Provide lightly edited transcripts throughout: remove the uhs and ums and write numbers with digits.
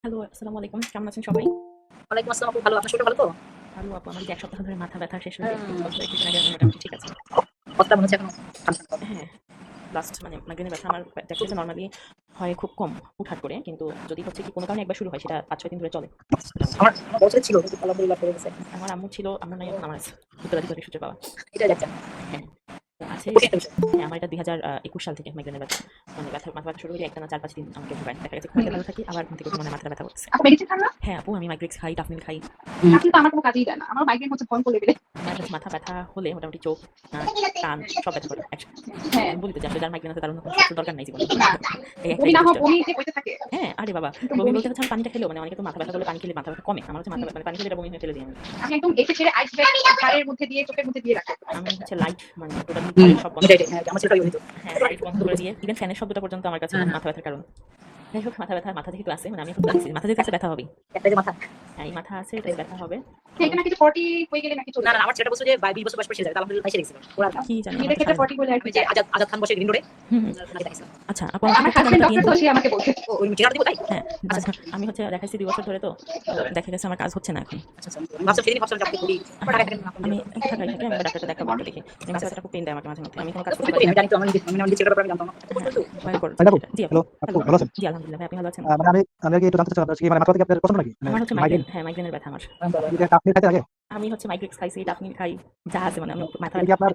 Hello, আসসালামু আলাইকুম। কেমন আছেন সবাই? ওয়ালাইকুম আসসালাম আপু, ভালো। আপনার শরীরটা ভালো তো? ভালো আপু, আমার যে ১ সপ্তাহ ধরে মাথা ব্যথা শেষ হয়েছে। কিছুদিন আগে আমি মোটামুটি ঠিক আছি। কতটা মনে হচ্ছে এখনো ঠান্ডা? হ্যাঁ, লাস্ট মানে মাইগ্রেনের ব্যথা আমার দেখা গেছে নরমালি হয় খুব কম হুটহাট করে। কিন্তু যদি হচ্ছে কি কোনো কারণে একবার শুরু হয় সেটা ৫-৬ দিন ধরে চলে মোটামুটি। আমার বছরে ছিল কিন্তু আলহামদুলিল্লাহ সেরে গেছে। আমার আম্মু ছিল, আমার নাই এখন আমার আছে। উত্তরাধিকারী সূত্রে পাওয়া। এটাই যাচ্ছে। হ্যাঁ, তো আছে। খুশি একটা বিষয়। হ্যাঁ, আমার এটা ২০২১ সাল থেকে মাইগ্রেনের ব্যথা। মানে মাথা ব্যথা শুরু হলে একটানা ৪-৫ দিন আমাকে ভোগায়। দেখা গেছে ঘুমাইতে ভালো থাকি, আবার ঘুম থেকে উঠে মনে হয় মাথাটা ব্যথা করতেছে। আপু মেডিসিন খান না? হ্যাঁ আপু, আমি মাইগ্রেক্স খাই, টাফনিল খাই। আপনি তো আমার কোনো কাজেই দেন না। আমার মাইগ্রেন হচ্ছে ভয়ঙ্কর লেভেলে। আমার হচ্ছে মাথা ব্যথা হলে মোটামুটি চোখ, নাক, কান সব ব্যথা করে একসাথে। হ্যাঁ। আমি বলি তো যে আসলে যার মাইগ্রেন আছে তার অন্য কোনো শত্রুর দরকার নাই জীবনে। না, এই একটাই বমি না হোক যথেষ্ট। বমি যে হইতে থাকে। হ্যাঁ, আরে বাবা! কিন্তু বমি বমি বলতে হচ্ছে আমি পানিটা খেলেও মানে অনেকে তো মাথা ব্যথা করলে পানি খেলে মাথা ব্যথা কমে। আমার হচ্ছে মাথা মানে পানি খেলে এটা বমি হয়ে ফেলে দিই আমি। আমি একদম এসে ছেড়ে আইস ব্যাগ ঘাড়ের মধ্যে দিয়ে চোখের মধ্যে দিয়ে রাখি। আমি হচ্ছে লাইট মানে টোটালি ঘরের সব বন্ধ এটাই করে এটাই। হ্যাঁ, আমার ছেলেটাও হইতো। হ্যাঁ, লাইট বন্ধ করে দিয়ে ইভেন ফ্যানের শব্দটা পর্যন্ত আমার কাছে মানে মাথা ব্যথার কারণ। যাই হোক মাথা যেহেতু আছে মানে আমি এখন বুঝতেছি মাথা যেহেতু আছে ব্যথা হবেই। একটাই যে মাথা। হ্যাঁ, এই মাথা আছে এটাতে ব্যথা হবে। তো এটা নাকি যে 40 হয়ে গেলে নাকি চলে না, যায়। না, আমার ছেলেটা বলছে যে 20 বছর বয়স পর সেরে যাবে। আলহামদুলিল্লাহ সেরে গেছিল। ওর আর না। কি জানি আমার মেয়েদের তো ক্ষেত্রে সারে না। 40 হলে আর ওই কি যে যায়। আজাদ খান বসে গ্রিন রোডে হুম, হুম। নাকি দেখাইছিল। আচ্ছা আপু আমাকে আমার একটু হাজবেন্ড ঠিকানাটা দিয়েন ডক্টর তো। তো সে আমাকে বলছে। ওই ঠিকানা দিব তাই? হ্যাঁ, আচ্ছা, মানে আচ্ছা। আমি হচ্ছে দেখাইছি ২ বছর ধরে তো দেখা গেছে আমার কাজ হচ্ছে না এখন। আচ্ছা, আচ্ছা। আমি ভাবছিলাম সেদিনই ভাবছিলাম যে আপনাকে বলি। ওরা হ্যাঁ, ঢাকায় থাকেন না, আপনি আমি যেহেতু। ঢাকায় থাকি। আমি এবার ডাক্তারটা দেখাবো একটু দেখি। এই মাথা আচ্ছা, আচ্ছা। ব্যথাটা খুব পেইন দেয় আমাকে মাঝে মধ্যে। আমি কোনো কাজ করতে খুবই পারি কঠিন। না। আমি জানি তো আমার নিজের ছেলেটার ব্যাপারে আমি জানতাম না। এত হ্যাঁ, কষ্ট তো। ভয়ংকর তাই না? জিনিস এটা। জি আপু। হ্যালো, আপু হ্যালো। ভালো আছেন? জি আলহামদুলিল্লাহ ভাই, আপনি ভালো আছেন? মানে আমি আগে একটু জানতে চাচ্ছিলাম আপনার কি মানে মাথা থেকে আপনার পছন্দ নাকি? মানে আমার হচ্ছে মাইগ্রেন, মাইগ্রেন হ্যাঁ, মাইগ্রেনের ব্যথা আমার। আপনি কি এটা আপনি খাইতেন আগে? আমি হচ্ছে মাইগ্রেক্স খাইছি, টাফনিল খাই, যা আছে মানে আমি মাথা এটা ব্যথা কি আপনার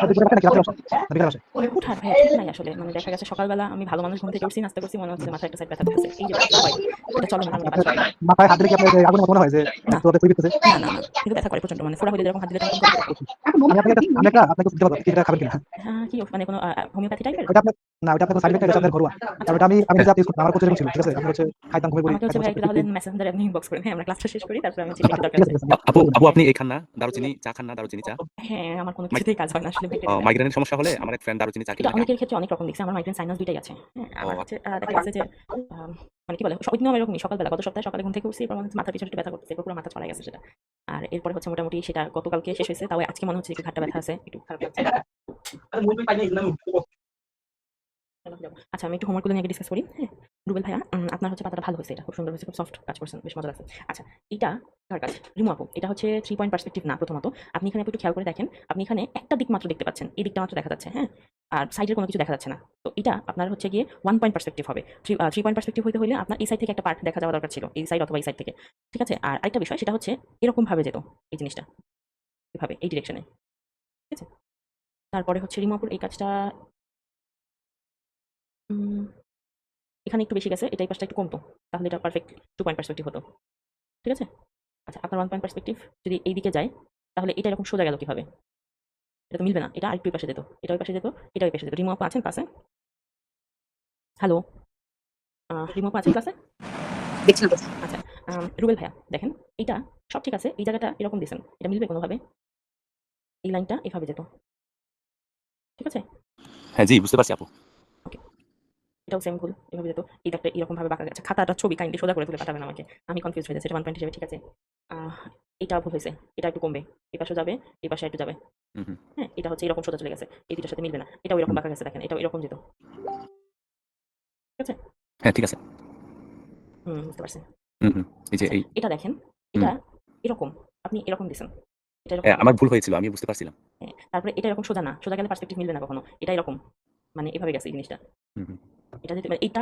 দুপুরে খান নাকি রাতে বসেন? না বিকালে বসে? হুটহাট ভাইয়া ঠিক নাই আসলে। মানে দেখা গেছে সকালবেলা আমি ভালো মানুষ ঘুম থেকে উঠছি, নাস্তা করছি, মনে হচ্ছে যে মাথায় একটা সাইড ব্যথা করতেছে। এই যে ব্যথাটা হয়, এটা চলে মোটামুটি আপনার ৫-৬ দিন। মাথায় হাত দিলে কি আপনার যে আগুনের মতো মনে হয় যে না, তোদের তৈরি করতেছে? না। কিন্তু ব্যথা করে প্রচন্ড। মানে ফোড়া হইলে যেরকম হাত দিলে কেমন করে? আপু বমি আমি খাবেন আপনাকে কি? আমি একটা আপনাকে দিতে পারবো আপনি এটা খাবেন কিনা? কি মানে কোনো হোমিওপ্যাথি টাইপের? ওইটা আপনার না ওইটা আপনার সাইড ইফেক্ট এটা আপনার ঘরোয়া। আচ্ছা। কারণ ওটা আমি নিজে ইউজ করতাম। আমার কোচের ছিল। ঠিক আছে? আমি হচ্ছে খাইতাম ঘুমিয়ে পড়ি আমাকে হচ্ছে খাইতে ভাই বসে একটু তাহলে দেখি মেসেঞ্জারে আপনি ইনবক্স করেন। হ্যাঁ, আমরা ক্লাসটা শেষ করি। তারপরে আমি আচ্ছা একটু দরকার ঠিক আছে। আছে ঠিক আছে। আপু আপু হ্যাঁ, আপনি এই খান না দারুচিনি চা খান না দারুচিনি চা? হ্যাঁ, আমার কোনো কিছুতেই কাজ হয় না আসলে মাইগ্রেনের ব্যথা। মাইগ্রেনের সমস্যা হলে আমার এক ফ্রেন্ড দারুচিনি চা এটা কিনে খায়। অনেকের ক্ষেত্রে অনেক রকম দেখছি। আমার মাইগ্রেন সাইনাস ২ টাই আছে। হ্যাঁ, ও আমার হচ্ছে দেখা গেছে যে আম মানে কি বলে? ওইদিনও আমার এরকমই সকালবেলা গত সপ্তাহে সকালে ঘুম থেকে উঠছি, এরপর মনে হচ্ছে মাথার পিছনে একটু ব্যথা করতেছে। এরপর পুরো মাথা ছড়ায় গেছে সেটা। আর এরপরে হচ্ছে মোটামুটি সেটা গতকালকে শেষ হয়েছে। তাও আজকে মনে হচ্ছে একটু ঘাড়টা ব্যথা আছে। একটু খারাপ লাগছে। চলো যাবো। আচ্ছা আমি একটু হোমওয়ার্কগুলো নিয়ে আগে ডিসকাস করি। হ্যাঁ? রুবেল ভাইয়া আপনার হচ্ছে পাতাটা ভালো হয়েছে। এটা খুব সুন্দর হয়েছে। খুব সফট কাজ করছেন। বেশ মজা লাগছে। আচ্ছা এইটা কার কাজ? রিমু আপু। এটা হচ্ছে 3 পয়েন্ট পার্সপেক্টিভ না প্রথমত। আপনি এখানে একটু খেয়াল করে দেখেন। আপনি এখানে একটা দিক মাত্র দেখতে পাচ্ছেন। এই দিকটা মাত্র দেখা যাচ্ছে। হ্যাঁ? আর সাইডের কোনো কিছু দেখা যাচ্ছে না। তো এটা আপনার হচ্ছে গিয়ে 1 পয়েন্ট পার্সপেক্টিভ হবে। 3 পয়েন্ট পার্সপেক্টিভ হইতে হইলে আপনার এই সাইড থেকে একটা পার্ট দেখা যাওয়া দরকার ছিল। এই সাইড অথবা এই সাইড থেকে। ঠিক আছে? আর আরেকটা বিষয় সেটা হচ্ছে এরকম ভাবে যেত এই জিনিসটা। এভাবে এই ডিরেকশনে। ঠিক আছে? তারপরে হচ্ছে রিমু আপুর এই কাজটা উম এখানে একটু বেশি গেছে। এটা এই পাশটা একটু কমতো। তাহলে এটা পারফেক্ট 2 পয়েন্ট পার্সপেক্টিভ হতো। ঠিক আছে? আচ্ছা আপনার 1 পয়েন্ট পার্সপেক্টিভ যদি এই দিকে যায়, তাহলে এটা এরকম সোজা গেল কিভাবে? এটা তো মিলবে না। এটা আরেকটু ওই পাশে যেত। এটা ওই পাশে যেত, এটা ওই পাশে যেত। রিমু আপু আছেন ক্লাসে? হ্যালো? রিমু আপু আছেন ক্লাসে? দেখছি না তো। আচ্ছা, রুবেল ভাইয়া দেখেন, এইটা সব ঠিক আছে। এই জায়গাটা এরকম দিছেন। এটা মিলবে কোনোভাবে? এই লাইনটা এভাবে যেত। ঠিক আছে? হ্যাঁ জি বুঝতে পারছি আপু। ওকে। এটাও সেম ভুল। এভাবে যেত। এই দাগটা এরকমভাবে বাঁকা গেছে। খাতাটার ছবি কাইন্ডলি সোজা করে তুলে পাঠাবেন আমাকে। আমি কনফিউজ হয়ে যাচ্ছি। এটা 1 পয়েন্ট হিসেবে ঠিক আছে। এটা ভুল হইছে। এটা একটু কমবে। এই পাশেও যাবে, এই পাশে একটু যাবে। হুম হুম হ্যাঁ? এটা হচ্ছে এরকম সোজা চলে গেছে। এই ২ টার সাথে মিলবে না। এটাও এরকম হুম। বাঁকা গেছে দেখেন। এটাও এরকম যেত। ঠিক আছে? হ্যাঁ ঠিক আছে। বুঝতে পারছি। হুম হুম। এই যে আচ্ছা এই এটা দেখেন। হুম। এটা এরকম। আপনি এরকম দিছেন। এটা এরকম হ্যাঁ, হবে। আমার ভুল হয়েছিল আমি বুঝতে পারছিলাম। হ্যাঁ, তারপরে এটা এরকম সোজা না। সোজা গেলে পার্সপেক্টিভ মিলবে না কখনো। এটা এরকম। মানে এভাবে গেছে এই জিনিসটা। হুম হুম এটা যদি মানে এটা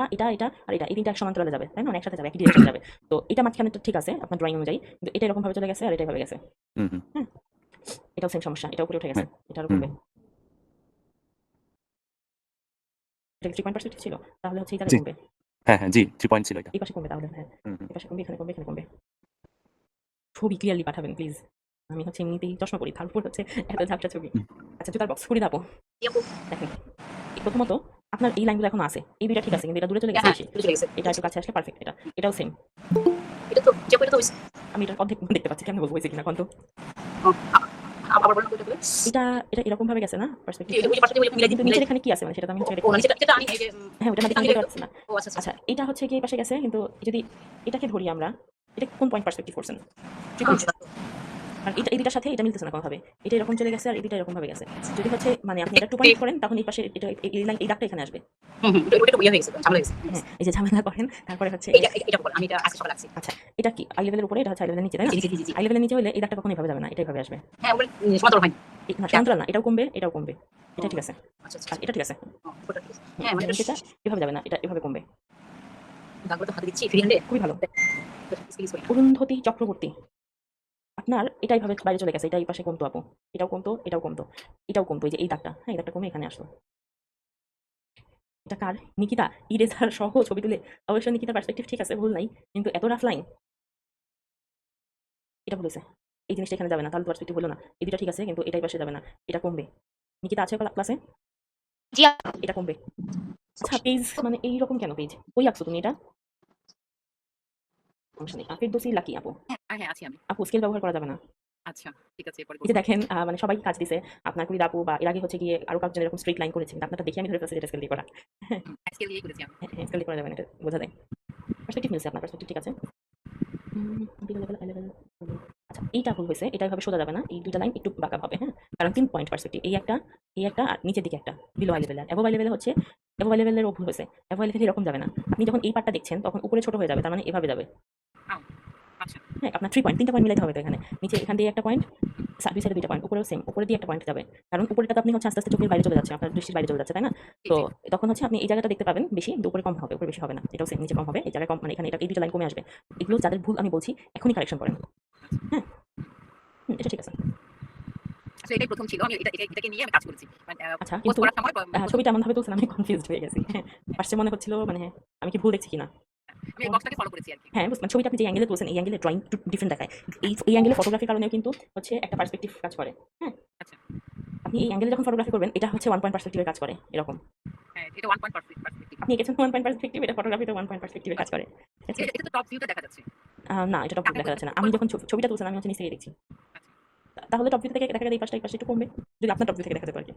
আর এটা। এই ৩ টা এক সমান্তরালে যাবে। তাই না? মানে একসাথে যাবে। একই ডিরেকশনে যাবে। তো এটা মাঝখানেরটা ঠিক আছে আপনার ড্রইং অনুযায়ী। কিন্তু এটা এরকম ভাবে চলে গেছে আর এটা এভাবে গেছে। হুম হুম। হ্যাঁ? এটাও সেম সমস্যা। এটা উপরে উঠে গেছে। হ্যাঁ। এটা আরো হুম কমবে। এটা কি 3 পয়েন্ট পার্সপেক্টিভ ছিল? তাহলে হচ্ছে এই জায়গায় জি। কমবে। হ্যাঁ হ্যাঁ জি 3 পয়েন্ট ছিল এটা। এই পাশে কমবে তাহলে হ্যাঁ। হুম হুম। এই পাশে কমবে, এখানে কমবে, এখানে কমবে। ছবি ক্লিয়ারলি পাঠাবেন প্লিজ। আমি হচ্ছে এমনিতেই চশমা পড়ি। তার উপর হচ্ছে এত ঝাপসা ছবি। হুম। আচ্ছা জুতার বক্স করে দাও। কি আপু? দেখেন। প্রথমত আপনার এই লাইনগুলো এখনো আছে। এই ২ টা ঠিক আছে কিন্তু এটা দূরে চলে গেছে হ্যাঁ, বেশি। চলে গেছে। এটা একটু কাছে আসলে পারফেক্ট এটা। এটাও সেম। এটা তো যে এটা তো হইছে। আমি এটার অর্ধেক দেখতে পাচ্ছি। কেমনে বলবো হইছে কিনা কোন তো? ও, আবার বলেন তো এটা বলে। এটা এরকম ভাবে গেছে না পার্সপেক্টিভটা? ওই যে পাশে মিলাই কিন্তু মিলাই। নিচের এখানে কি আছে মানে সেটা তো আমি হচ্ছে ও দেখতে না, পাচ্ছি। সেটা আমি এই যে হ্যাঁ, ওটার মাঝখানে আমি দেখতে দেখতে। পাচ্ছি না। ও আচ্ছা, আচ্ছা। আচ্ছা, এটা হচ্ছে কি এই পাশে গেছে কিন্তু যদি এটাকে ধরি আমরা, এটা কোন পয়েন্ট পার্সপেক্টিভ করছেন? 3 পয়েন্ট? আর এটা এই দুটার সাথে এটা মিলতেছে না কোনোভাবে। এটা এরকম চলে গেছে আর এই দুটা এরকম ভাবে গেছে। যদি হচ্ছে মানে আপনি এটা 2 পয়েন্ট করেন তখন এই পাশে এটা এই দাগটা এখানে আসবে। ওটা একটু ইয়ে হয়ে গেছে, ঝামেলা হয়ে গেছে। হ্যাঁ, এই যে ঝামেলা করেন তারপরে হচ্ছে এটা বল, আমি এটা আজকে সকালে আছি। আচ্ছা, এটা কি আই লেভেলের উপরে, এটা হচ্ছে আই লেভেলের নিচে, তাই না? জি, জি, জি, জি। আই লেভেলের নিচে হলে এই দাগটা কখনো এভাবে যাবে না, এটা এভাবে আসবে। হ্যাঁ, ওগুলো সমান্তরাল হয়নি। না সমান্তরাল না, এটাও কমবে, এটাও কমবে। এটা ঠিক আছে। আচ্ছা, আচ্ছা। আর এটা ঠিক আছে। ওটা ঠিক আছে। হুম, হ্যাঁ, মানে নিচেটা এভাবে যাবে না, এটা এভাবে কমবে। দাগগুলো তো হাতে দিচ্ছি ফ্রি হ্যান্ডে। খুবই ভালো। স্কিল করি। অরুন্ধতী চক্রবর্তী, আপনার এটা এইভাবে বাইরে চলে গেছে, এটা এই পাশে কমতো আপু, এটাও কমতো, এটাও কমতো, এটাও কমতো, এই যে এই দাগটা, হ্যাঁ এই দাগটা কমে এখানে আসলো। এটা কার? নিকিতা ইরেজার সহ ছবি তুলে। অবশ্য নিকিতার পার্সপেক্টিভ ঠিক আছে, ভুল নাই, কিন্তু এত রাফ লাইন, এটা ভুল হয়েছে। এই জিনিসটা এখানে যাবে না, তাহলে পার্সপেক্টিভ হলো না। এই দুটা ঠিক আছে, কিন্তু এটাই পাশে যাবে না, এটা কমবে। নিকিতা আছে ক্লাসে? জি, এটা কমবে। আচ্ছা পেজ মানে এইরকম কেন পেজ? কই আঁকছো তুমি এটা? সমস্যা নেই। ফেরদৌসী লাকি আপু, হ্যাঁ, আছি আমি। আপু স্কেল ব্যবহার করা যাবে না। আচ্ছা, ঠিক আছে, এরপরে এই যে দেখেন মানে সবাই কাজ দিছে, আপনার কুড়ি আপু বা এর আগে হচ্ছে গিয়ে আরো কাউজন এরকম স্ট্রেট লাইন করেছেন, আপনারটা দেখে আমি ধরে ফেলছি যেটা স্কেল দিয়ে করা। হ্যাঁ স্কেল দিয়েই করেছি আমি। হ্যাঁ, স্কেল দিয়ে করা যাবে না, এটা বোঝা যায়। পার্সপেক্টিভ মিলছে, আপনার পার্সপেক্টিভ ঠিক আছে। Below level I level. আচ্ছা এইটা ভুল হয়েছে, এটা এভাবে সোজা যাবে না, এই দুইটা লাইন একটু বাঁকা হবে, হ্যাঁ কারণ 3 পয়েন্ট পার্সপেক্টিভ, এই একটা আর নিচের দিকে একটা। বিলো আই লেভেল আর অ্যাবভ আই লেভেল হচ্ছে, অ্যাবভ আই লেভেলেরও ভুল হয়েছে। অ্যাবভ আই লেভেল এরকম যাবে না, আপনি যখন এই পার্টটা দেখছেন তখন উপরে ছোট হয়ে যাবে, তার মানে এভাবে যাবে। আচ্ছা, হ্যাঁ আপনার 3 পয়েন্ট, 3টা পয়েন্ট মিলাইতে হবে তো এখানে। নিচে এখান দিয়ে একটা পয়েন্ট, দুই সাইডে 2টা পয়েন্ট, উপরেও সেম, উপরে দিয়ে একটা পয়েন্ট যাবে। কারণ উপরেটা তো আপনি হচ্ছে আস্তে আস্তে চোখের বাইরে চলে যাচ্ছে, আপনার দৃষ্টির বাইরে চলে যাচ্ছে, তাই না? তো তখন হচ্ছে আপনি এই জায়গাটা দেখতে পাবেন বেশি, কিন্তু উপরে কম হবে, উপরে বেশি হবে না, এটাও সেম, নিচে কম হবে, এই জায়গায় কম, মানে এখানে এটা এই দুটো লাইন কমে আসবে। এগুলো যাদের ভুল আমি বলছি এখনই কারেকশন করেন। হ্যাঁ এটা ঠিক আছে। আচ্ছা, এটাই প্রথম ছিল। আমি এটাকে নিয়ে আমি কাজ করেছি। মানে আচ্ছা পোস্ট কিন্তু করার সময় ছবিটা এমন ভাবে তুলছেন আমি কনফিউজড হয়ে গেছি। হ্যাঁ ফার্স্টে মনে হচ্ছিল মানে আমি কি ভুল দেখছি কিনা। আমি এই বক্সটাকে ফলো করেছি আরকি। হ্যাঁ বুঝলাম, ছবিটা আপনি যে অ্যাঙ্গেলে তুলছেন এই অ্যাঙ্গেলে ড্রয়িং একটু ডিফারেন্ট দেখায়। এই অ্যাঙ্গেলে ফটোগ্রাফির কারণেও কিন্তু হচ্ছে একটা পার্সপেক্টিভ কাজ করে। হ্যাঁ আচ্ছা, আপনি এই অ্যাঙ্গেলে যখন ফটোগ্রাফি করবেন এটা হচ্ছে 1 পয়েন্ট পার্সপেক্টিভের কাজ করে এরকম। হ্যাঁ, এটা 1 পয়েন্ট পার্সপেক্টিভ। আপনি এঁকেছেন 1 পয়েন্ট পার্সপেক্টিভ, এটা ফটোগ্রাফিতে 1 পয়েন্ট পার্সপেক্টিভের কাজ করে। ঠিক আছে? এটা তো টপ ভিউতে দেখা যাচ্ছে। না এটা টপ ভিউ দেখা যাচ্ছে না, আমি যখন ছবিটা তুলছেন আমি হচ্ছে নিচে থেকে দেখছি। তাহলে টপ ভিউ থেকে দেখা গেলে এই পাশটা একটু কমবে, যদি আপনার টপ ভিউ থেকে দেখা যেত আর কি।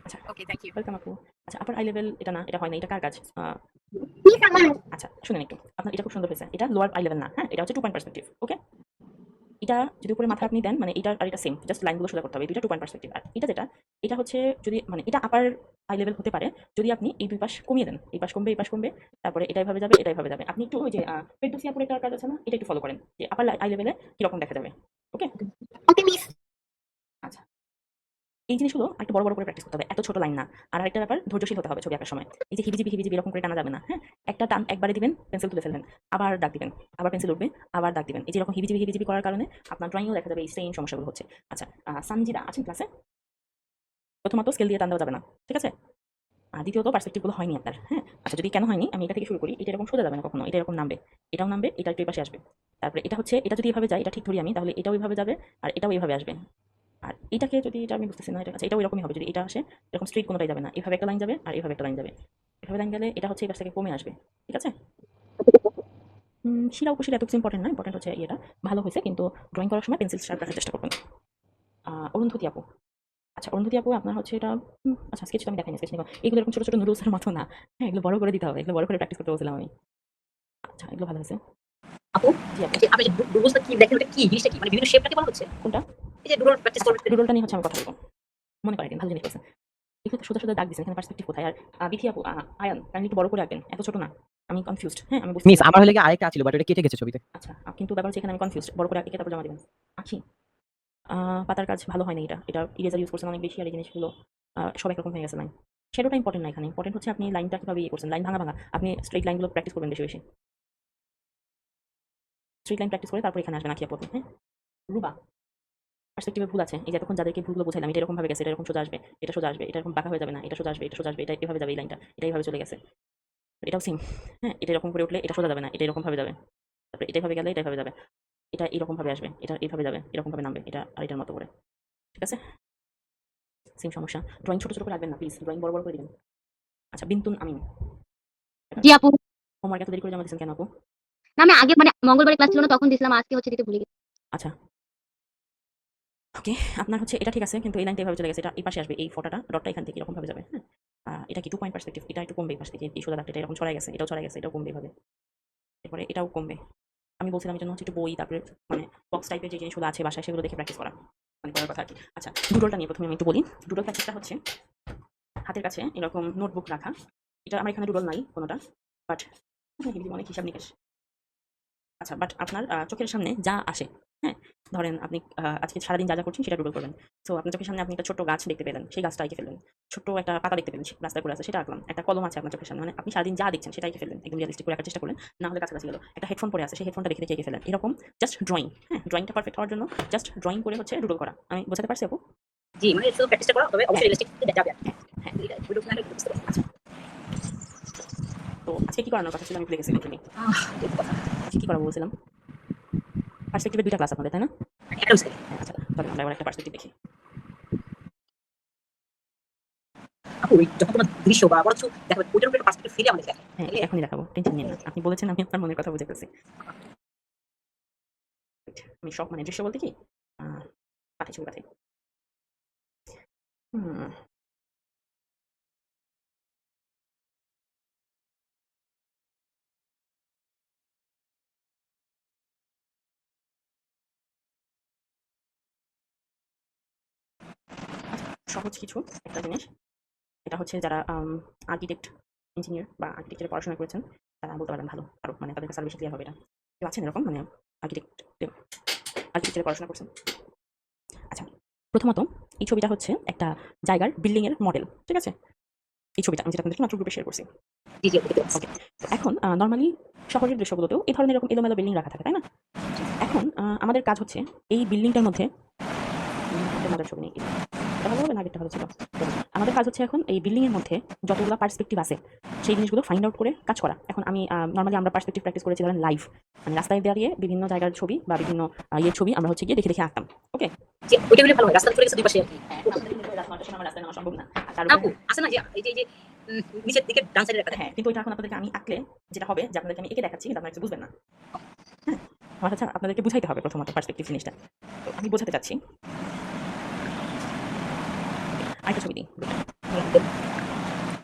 আচ্ছা ওকে, থ্যাংক ইউ। ওয়েলকাম আপু। আচ্ছা আপার আই লেভেল এটা না, এটা হয় না, এটা কার কাজ? আচ্ছা শুনেন একটু, আপনার এটা খুব সুন্দর হয়েছে, এটা লোয়ার আই লেভেল না, হ্যাঁ এটা হচ্ছে 2 পয়েন্ট পার্সপেক্টিভ। ওকে এটা যদি উপরে মাথা আপনি দেন মানে এটা আর এটা সেম, জাস্ট লাইনগুলো সোজা করতে হবে, এই দুইটা 2 পয়েন্ট পার্সপেক্টিভ। আর এটা যেটা, এটা হচ্ছে যদি মানে এটা আপার আই লেভেল হতে পারে যদি আপনি এই দুই পাশ কমিয়ে দেন, এই পাশ কমবে এই পাশ কমবে, তারপরে এটা এভাবে যাবে এটা এভাবে যাবে। আপনি একটু ওই যে ফেরদৌসী আপুর একটা কাজ আছে না, এটা একটু ফলো করেন যে আপার আই লেভেলে কিরকম দেখা যাবে। ওকে আচ্ছা এই জিনিসগুলো একটু বড় বড় করে প্র্যাকটিস করতে হবে, এত ছোট লাইন না। আর আরেকটা ব্যাপার, ধৈর্যশীল হতে হবে ছবি আঁকার সময়। এই যে হিবিজিবি হিবিজিবি এরকম করে টানা যাবে না, হ্যাঁ একটা টান একবারে দিবেন, পেন্সিল তুলে ফেলবেন, আবার দাগ দিবেন, আবার পেন্সিল উঠবে, আবার দাগ দিবেন। এই যে এরকম হিবিজিবি হিবিজিবি করার কারণে আপনার ড্রয়িংও দেখা যাবে এই সেম সমস্যাগুলো হচ্ছে। আচ্ছা সানজিদা আছেন ক্লাসে? প্রথমত স্কেল দিয়ে টান দেওয়া যাবে না, ঠিক আছে? আর দ্বিতীয়ত পার্সপেক্টিভগুলো হয়নি আপনার, হ্যাঁ আচ্ছা যদি কেন হয়নি আমি এটা থেকে শুরু করি। এটা এরকম সোজা যাবে না কখনো, এটা এরকম নামবে, এটাও নামবে, এটা একটু এই পাশে আসবে। তারপরে এটা হচ্ছে, এটা যদি এভাবে যায়, এটা ঠিক ধরি আমি, তাহলে এটাও এইভাবে যাবে আর এটাও এইভাবে আসবে। আর এটাকে যদি, এটা আমি বুঝতেছি না, এটা আচ্ছা এটাও এরকমই হবে, যদি এটা আসে এরকম স্ট্রেট কোনোটাই যাবে না, এভাবে একটা লাইন যাবে আর এভাবে একটা লাইন যাবে। এভাবে লাইন গেলে এটা হচ্ছে এই পাশ থেকে কমে আসবে, ঠিক আছে? শিরা উপশিরা এত কিছু ইম্পর্টেন্ট না, ইম্পর্টেন্ট হচ্ছে ইয়েটা ভালো হয়েছে, কিন্তু ড্রয়িং করার সময় পেন্সিল শার্প রাখার চেষ্টা করবেন। অরুন্ধতী আপু, আচ্ছা অরুন্ধতী আপু আপনার হচ্ছে এটা আচ্ছা স্কেচ তো আমি দেখাইনি, স্কেচ নিব, এগুলো এরকম ছোটো ছোটো নুডলসের মতো না, হ্যাঁ এগুলো বড় করে দিতে হবে, এগুলো বড় করে প্র্যাকটিস করতে বলছিলাম আমি। আচ্ছা এগুলো ভালো হয়েছে। আপু, জি আপু। যে আপনি যে ডুডলসটা কি দেখেন, ওটা কি জিনিসটা কি? মানে বিভিন্ন শেপটাকে বলা হচ্ছে? কোনটা? এই যে ডুডল প্র্যাকটিস করবে। ডুডলটা নিয়ে হচ্ছে আমি কথা বলবো, মনে করেন ভালো জিনিস বলছেন। এগুলো তো সোজা সোজা দাগ দিচ্ছেন, এখানে পার্সপেক্টিভ কোথায়? আর বিথি আপু আয়ান কাইন্ডলি একটু বড় করে আঁকবেন, এত ছোট না। আমি কনফিউজড, হ্যাঁ আমি বুঝছি। মিস আমার হলে কি আরেকটা ছিল বাট ওটা কেটে গেছে ছবিতে। আচ্ছা কিন্তু ব্যাপার হচ্ছে এখানে আমি কনফিউজড, বড় করে আঁকি তারপর জমা দিবেন। আঁকি পাতার কাজ ভালো হয় না, এটা ইরেজার ইউজ করছেন অনেক বেশি, আর এই জিনিসগুলো সব একরকম হয়ে গেছে লাইন। শ্যাডোটা ইম্পর্টেন্ট না, এখানে ইম্পর্টেন্ট হচ্ছে আপনি লাইনটা কিভাবে ইয়ে করছেন, লাইন ভাঙা ভাঙা। আপনি স্ট্রেট লাইনগুলো প্র্যাকটিস করবেন বেশি বেশি, স্ট্রেট লাইন প্র্যাকটিস করে তারপর এখানে আসবেন আঁকি আপু। হ্যাঁ রুবা পার্সপেক্টিভে ভুল আছে, এই যে এতক্ষণ যাদেরকে ভুলগুলো বোঝাইলাম, এটা এরকম ভাবে গেছে, এটা এরকম সোজা আসবে, এটা সোজা আসবে, এটা এরকম বাঁকা হয়ে যাবে না, এটা সোজা আসবে, এটা সোজা আসবে, এটা এভাবে যাবে, এই লাইনটা এটা এইভাবে চলে গেছে, এটাও সেম। হ্যাঁ এটা এরকম করে উঠলে এটা সোজা যাবে না, এটা এরকম ভাবে যাবে, তারপরে এটা ভাবে গেলে এটা ভাবে যাবে, এটা এরকম ভাবে আসবে, এটা এইভাবে যাবে, এরকম ভাবে নামবে, এটা আর এটার মতো করে, ঠিক আছে? সেম সমস্যা। ড্রয়িং ছোট ছোট করে রাখবেন না প্লিজ, ড্রয়িং বড় বড় করে দিবেন। আচ্ছা বিন্তুন আমিন, জি আপু। হোমওয়ার্ক এত দেরি করে জমা দিয়েছেন কেন আপু? না আমি আগে মানে মঙ্গলবার ক্লাস ছিল না তখন দিছিলাম, আজকে হচ্ছে দিতে ভুলে গেছি। আচ্ছা ওকে আপনার হচ্ছে এটা ঠিক আছে, কিন্তু এই লাইনটা এভাবে চলে গেছে, এটা এই পাশে আসবে, এই ফোটাটা ডটটা এখান থেকে এরকম ভাবে যাবে। হ্যাঁ এটা কি 2 পয়েন্ট পার্সপেক্টিভ, এটা একটু কমবে এই পাশ থেকে, এই সোজা দাগটা এটা এরকম ছড়াই গেছে, এটাও ছড়াই গেছে, এটাও কমবে এভাবে, এরপরে এটাও কমবে। আমি আমি বলছিলাম এই জন্য হচ্ছে একটু বই, তারপরে মানে বক্স টাইপের যে জিনিসগুলো আছে বাসায় সেগুলো দেখে প্র্যাকটিস করা, মানে করার কথা আর কি। আচ্ছা, ডুডলটা নিয়ে প্রথমে আমি একটু বলি। ডুডল প্র্যাকটিসটা হচ্ছে হাতের কাছে এরকম নোটবুক রাখা। এটা আমার এখানে ডুডল নাই কোনোটা, বাট অনেক হিসাব নিকাশ। আচ্ছা, বাট আপনার চোখের সামনে যা আসে, হ্যাঁ, ধরেন আপনি আজকে সারাদিন যা যা করছেন সেটা ডুডল করবেন। সো আপনার চোখের সামনে আপনি একটা ছোট্ট গাছ দেখতে পেলেন, সেই গাছটা এঁকে ফেললেন। ছোট্ট একটা পাতা দেখতে পেলেন রাস্তায় পড়ে আছে, সেটা আঁকলাম। একটা কলম আছে আপনার চোখের সামনে, মানে আপনি সারাদিন যা দেখছেন সেটা এঁকে ফেললেন, একদম রিয়ালিস্টিক করে আঁকার চেষ্টা করলেন, না হলে কাছাকাছি গেল। একটা হেডফোন পরে আছে, সেই হেডফোনটা দেখে দেখে এঁকে ফেলেন। এরকম জাস্ট ড্রয়িং, হ্যাঁ, ড্রয়িংটা পারফেক্ট হওয়ার জন্য জাস্ট ড্রয়িং করে হচ্ছে ডুডল করা। আমি বোঝাতে পারছি আপু? জি, মানে শুধু প্র্যাকটিসটা করা, তবে অবশ্যই রিয়েলিস্টিক দেখাবে আর কি। হ্যাঁ। এটা ভিডিও না বুঝতে পারছি। আচ্ছা, তো আজকে কি করানোর কথা ছিল আমি ভুলে গেছি লিটারালি। ঠিক কথা। আজকে কি করাবো বলছিলাম? পার্সপেক্টিভের 2টা ক্লাস আপনাদের, তাই না? একদম সহি। হ্যাঁ, আচ্ছা, চলো আমরা এবার একটা পার্সপেক্টিভ দেখি। আপু যখন তোমার দৃশ্য বা বড় কিছু দেখাবে ওইটার উপরে পার্সপেক্টিভ ফিরে আমাদের দেখে। হ্যাঁ, এখনই দেখাবো, টেনশন নিন না। আপনি বলেছেন, আমি আপনার মনের কথা বুঝে ফেলছি। আমি সব মানে দৃশ্য বলতে কি পাঠাই, ছবি পাঠাই। হুম, সহজ কিছু একটা জিনিস, এটা হচ্ছে যারা আর্কিটেক্ট, ইঞ্জিনিয়ার বা আর্কিটেকচারে পড়াশোনা করেছেন তারা বলতে পারেন ভালো, আরো মানে তাদের কাছে আরো বেশি ক্লিয়ার হবে এটা। কেউ আছেন এরকম মানে আর্কিটেকচারে পড়াশোনা করছেন? আচ্ছা, প্রথমত এই ছবিটা হচ্ছে একটা জায়গার বিল্ডিং এর মডেল, ঠিক আছে? এই ছবিটা আমি যেটা আপনাদেরকে মাত্র গ্রুপে শেয়ার করছি। জি জি ওকে ওকে, তো এখন নর্মালি শহরের দৃশ্যগুলোতেও এই ধরনের এরকম এলোমেলো বিল্ডিং রাখা থাকে, তাই না? এখন আমাদের কাজ হচ্ছে এই বিল্ডিংটার মধ্যে মজার ছবি নেই, এটা ভালো হবে না, আগেরটা ভালো ছিল। আমাদের কাজ হচ্ছে এখন এই বিল্ডিং এর মধ্যে যতগুলো পার্সপেক্টিভ আছে সেই জিনিসগুলো ফাইন্ড আউট করে কাজ করা। এখন আমি নর্মালি আমরা পার্সপেক্টিভ প্র্যাকটিস করেছি ধরেন লাইভ, মানে রাস্তায় দাঁড়িয়ে বিভিন্ন জায়গার ছবি বা বিভিন্ন ইয়ের ছবি আমরা হচ্ছে গিয়ে দেখে দেখে আঁকতাম। ওকে, জি ওইটা হলে ভালো হয়, রাস্তা চলে গেছে দুই পাশে আর কি। আমার রাস্তায় নেওয়া সম্ভব না। আর তার আপু উপরে আছে না যে এই যে নিচের দিকে ডান সাইডে রাখা যায়। হ্যাঁ, কিন্তু এটা এখন আপনাদেরকে আমি আঁকলে যেটা হবে যে আপনাদেরকে আমি এঁকে দেখাচ্ছি, কিন্তু আপনারা কিছু বুঝবেন না। হ্যাঁ, আমার হচ্ছে আপনাদেরকে বুঝাইতে হবে প্রথমত পার্সপেক্টিভ জিনিসটা। তো আমি বোঝাতে চাচ্ছি, আরেকটা ছবি দিই।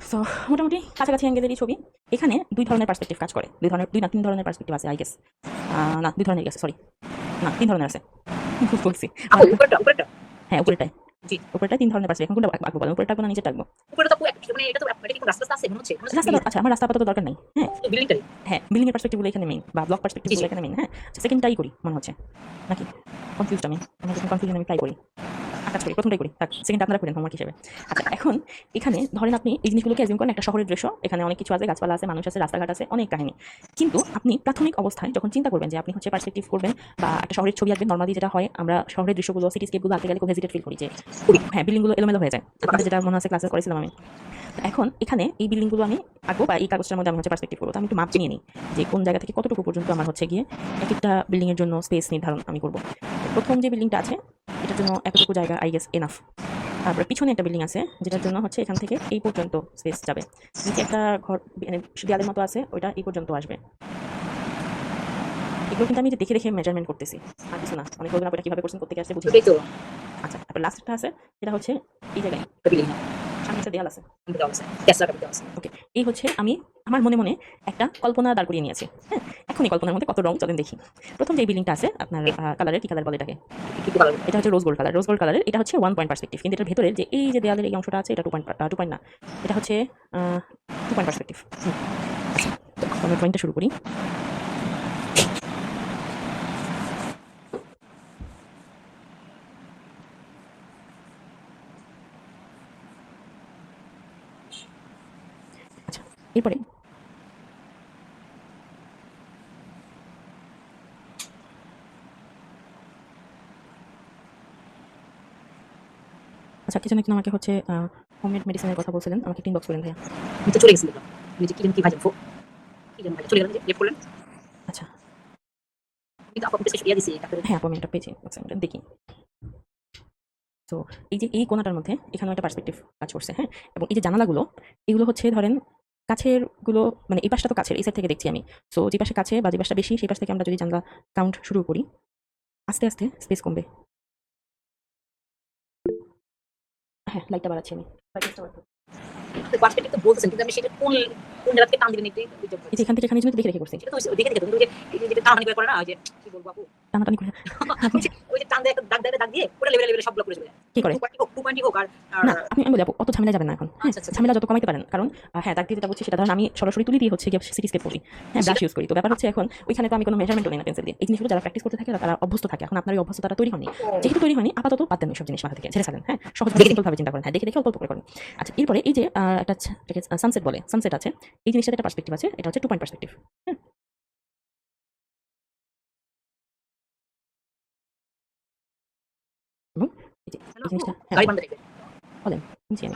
সো মোটামুটি কাছাকাছি অ্যাঙ্গেলেরই ছবি। এখানে 2 ধরনের পার্সপেক্টিভ কাজ করে। 2 না 3 ধরনের পার্সপেক্টিভ আছে আই গেস। না 2 ধরনের আছে, সরি। না 3 ধরনের আছে। ভুল বলছি। আপু উপরেরটা হ্যাঁ, উপরেরটাই। জি। উপরেরটায় 3 ধরনের পার্সপেক্টিভ। এখন কোনটা আঁকবো বলেন? উপরেরটা আঁকবো না নিচেরটা আঁকবো? উপরে তো আপু মানে এটা তো এটা কি কোনো রাস্তা আছে মনে হচ্ছে? রাস্তা আচ্ছা, আমার রাস্তা আপাতত দরকার নাই। হ্যাঁ, বিল্ডিংটাই। হ্যাঁ, বিল্ডিং এর পার্সপেক্টিভগুলো এখানে মেইন বা ব্লক পার্সপেক্টিভগুলো এখানে মেইন। হ্যাঁ, সেকেন্ডটাই করি মনে হচ্ছে। নাকি কনফিউজড আমি। আমার যখন কনফিউশন আমি ট্রাই করি। কাজ করি, প্রথমটাই করি। থাক, সেকেন্ডটা আপনারা করেন হোমওয়ার্ক হিসেবে। আচ্ছা, এখন এখানে ধরেন আপনি এই জিনিসগুলোকে অ্যাজিউম করেন একটা শহরের দৃশ্য। এখানে অনেক কিছু আছে, গাছপালা আছে, মানুষ আছে, রাস্তাঘাট আছে, অনেক কাহিনী। কিন্তু আপনি প্রাথমিক অবস্থায় যখন চিন্তা করবেন যে আপনি হচ্ছে পার্সপেক্টিভ করবেন বা একটা শহরের ছবি আঁকবেন, নরমালি যেটা হয় আমরা শহরের দৃশ্যগুলো, সিটিস্কেপগুলো আঁকতে গেলে খুব হেজিটেট ফিল করি যে হ্যাঁ, বিল্ডিংগুলো এলোমেলো হয়ে যায়। আপনাদের যেটা মনে আছে ক্লাসে করেছিলাম আমি। এখন এখানে এই বিল্ডিংগুলো আমি আঁকবো বা এই কাগজটার মধ্যে আমি হচ্ছে পার্সপেক্টিভ করবো। তো আমি একটু মাপ নিয়ে নিই যে কোন জায়গা থেকে কতটুকু পর্যন্ত আমার হচ্ছে গিয়ে এক একটা বিল্ডিং এর জন্য স্পেস নির্ধারণ আমি করবো। প্রথম যে বিল্ডিংটা আছে এটার জন্য এতটুকু জায়গা আই গেস এনাফ। তারপরে পিছনে একটা বিল্ডিং আছে যেটার জন্য হচ্ছে এখান থেকে এই পর্যন্ত স্পেস যাবে। নিচে একটা ঘর মানে দেয়ালের মতো আছে, ওইটা এই পর্যন্ত আসবে। এগুলো কিন্তু আমি যে দেখে দেখে মেজারমেন্ট করতেছি, আর কিছু না। অনেক লোক এটা কিভাবে করছেন, করতে আসলে বুঝি। ওটাই তো আচ্ছা, তারপর লাস্টটা আছে যেটা হচ্ছে এই জায়গায় বিল্ডিং সামনে একটা দেয়াল আছে। দেওয়া আছে। টেসলাটা দেওয়া আছে। ওকে, এই হচ্ছে আমি আমার মনে মনে একটা কল্পনা দাঁড় করিয়ে নিয়েছি। হ্যাঁ, এখন এই কল্পনার মধ্যে কত রং চলেন দেখি। প্রথম যে বিল্ডিংটা আছে আপনার কালারের কি কালার বলে এটাকে? কি ভালো। এটা হচ্ছে rose gold colour. Rose gold কালারের এটা হচ্ছে 1 পয়েন্ট পার্সপেক্টিভ, কিন্তু এটার ভেতরের যে এই যে দেয়ালের এই অংশটা আছে এটা 2 পয়েন্ট না, এটা হচ্ছে 2 পয়েন্ট পার্সপেক্টিভ। আচ্ছা, তো আমরা ড্রয়িংটা শুরু করি। আচ্ছা, এরপরে আচ্ছা, কিছু না কিন্তু আমাকে হচ্ছে হোমমেড মেডিসিনের কথা বলছিলেন, আমাকে একটু ইনবক্স করেন ভাইয়া। আমি তো চলে গেছি দেখলাম। নিজে কি যেন কি ভাই কি যেন ভাই চলে গেলাম যে লেফট করলেন। আচ্ছা, কিন্তু আপু কিছু ইয়া দিছি তারপরে হ্যাঁ আপু আমি একটা পেয়েছি, দেখি। তো এই যে এই কোণাটার মধ্যে এখানেও একটা পার্সপেক্টিভ কাজ করছে। হ্যাঁ, এবং এই যে জানালাগুলো এগুলো হচ্ছে ধরেন কাছের গুলো, মানে এই পাশটা তো কাছের, এই সাইড থেকে দেখছি আমি। সো যে পাশে কাছে বা যে পাশটা বেশি সেই পাশ থেকে আমরা যদি জানলা কাউন্ট শুরু করি, আস্তে আস্তে স্পেস কমবে। হ্যাঁ, লাইটটা বাড়াচ্ছি আমি। পার্সপেক্টিভ তো বলছেন কিন্তু আমি সেটা কোন কোন জায়গা থেকে টান দিবেন একটু ওই যে- এই যে এখান থেকে এখানে জন্য দেখে রেখে করছি এটা তো ওই দেখে দেখে তুমি ওই যে এই যে টানাটানি করে করে না ওই যে কি বলবো আপু টানাটানি করে ওই যে টান দিয়ে একটা দাগ দিয়ে পুরো লেভেলে সবগুলো করে দেবে কি করে 2.0 হোক আর না আমি বলি আপু অত ঝামেলা যাবেন না এখন হ্যাঁ, আচ্ছা, আচ্ছা। ঝামেলা যত কমাইতে পারেন কারণ হ্যাঁ দাগ দিয়ে যেটা বলছি সেটা ধরেন আমি সরাসরি তুলি দিয়ে হচ্ছে গিয়ে সিটি স্কেপ করি হ্যাঁ ব্রাশ ইউজ করি তো ব্যাপার হচ্ছে এখন ওইখানে তো আমি কোনো মেজারমেন্টও নেই না পেন্সিল দিয়ে এই জিনিসগুলো যারা প্র্যাকটিস করতে থাকে তারা অভ্যস্ত থাকে এখন আপনার এই অভ্যস্ততা তৈরি হয়নি যেহেতু তৈরি হয়নি আপাতত বাদ দেন সব জিনিস মাথা থেকে ছেড়ে ফেলেন হ্যাঁ সহজভাবে সিম্পলভাবে চিন্তা করেন হ্যাঁ দেখে দেখে অল্প করে করেন আচ্ছা এরপরে এই যে একটা সানসেট বলে সানসেট আছে এই জিনিসটার একটা পার্সপেক্টিভ আছে এটা হচ্ছে 2 পয়েন্ট পার্সপেক্টিভ হ্যাঁ এবং এই যে এই জিনিসটা হ্যাঁ গাড়ি বান্ধা দেখবে জি আমি